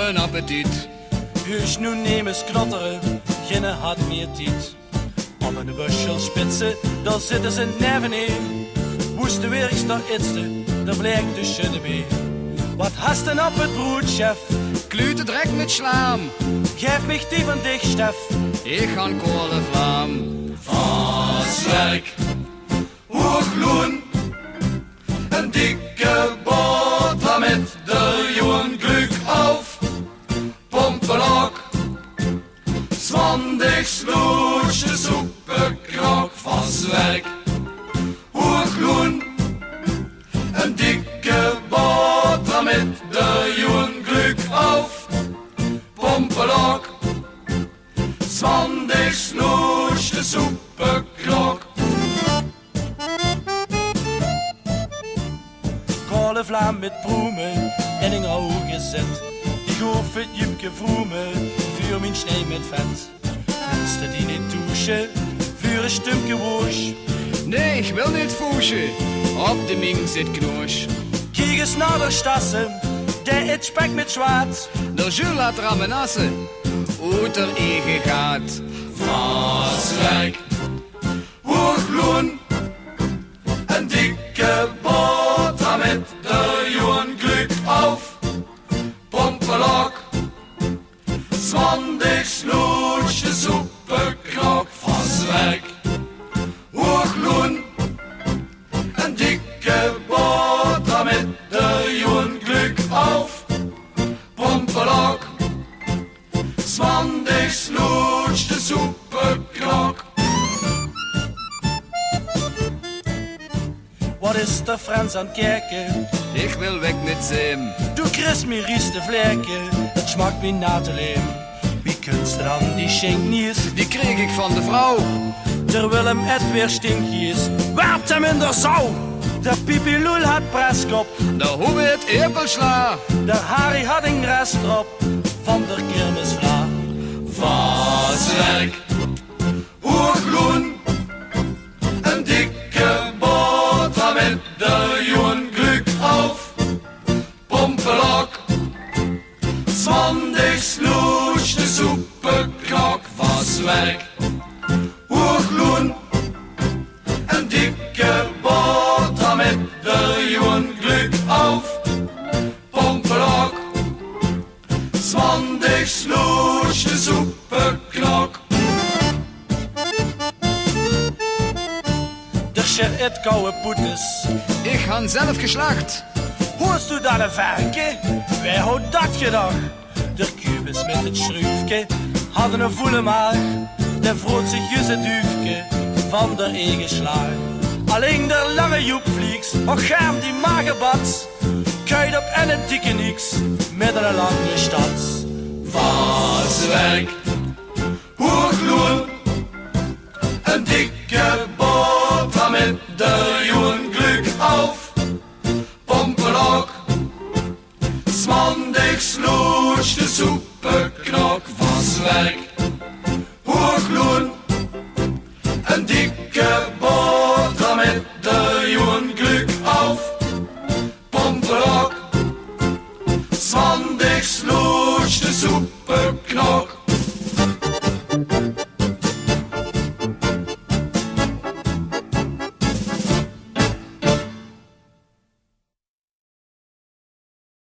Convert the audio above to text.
een appetiet. Heus nu neem eens knotteren, ginne had meer tijd. Op een buschelspitsen, daar zitten ze neven in. Woest de werkster itste, daar blijkt de schudde bij. Wat hast denn op het brood, chef? Klute direct met slaam. Geef mich die van dich, Stef. Ik ga kolenvlaam. Vaaswerk, hoogloon, een dikke boterham met de jongen gluk auf. Pompelok, 20 slootje soepenknok. Vaaswerk, hoogloon, een dikke boterham met de jongen gluk auf. Pompelok, 20 slootje soepenknok. Kolenvlaam met broemen en een oude gezet. Ik hoef het jupke vroemen, vuur mijn snee met vet. Mensen die niet douchen, vuur een stukje woes. Nee, ik wil niet foesje. Op de ming zit knoos. Kijk eens naar de stassen, der het spek met zwaard. De Jules laat ramenassen, uit er eigen gaat. Vaaswerk, hoogloon, een dikke boterham met de jongen gluk auf. Pompelok, 20 slootje soepenknok. Vaaswerk, hoogloon, een dikke boterham met de jongen gluk auf. Pompelok, 20 slootje soepenknok. Wat is de Frans aan het kijken? Ik wil weg met zem. Du kriegst mir rieste vlekken, het schmakt me na te leem. Wie kunst dan die schenknies? Die kreeg ik van de vrouw. Terwijl hem het weer stinkjes, werpt hem in de zou. De pipiloel had preskop, De hoebe het eppelsla. de Harry had een restrop van de kermisvla. Vaaswerk, hoogloon, een dikke boterham met de jongen gluk auf. Pompelok, 20 slootje soepenknok. Vaaswerk, hoogloon, een dikke boterham met de jongen gluk auf. Pompelok, 20 slootje soepenknok. De shit het koude poetes. Ik ga zelf geslacht. Hoorst u dat een verke? Wij houden dat gedag. De kubus met het schroefje hadden een voele maag. De vroot zich juist het duifje van de eigen slaag. Alleen de lange joepvlieks, och gaam die magenbats. Kuit op en een dikke niks, midden een lange stad. Vaaswerk, hoogloon, een dikke boterham met de jongen gluk auf. Pompelok, 20 slootje soepenknok. Vaaswerk, hoogloon, een dikke boterham met de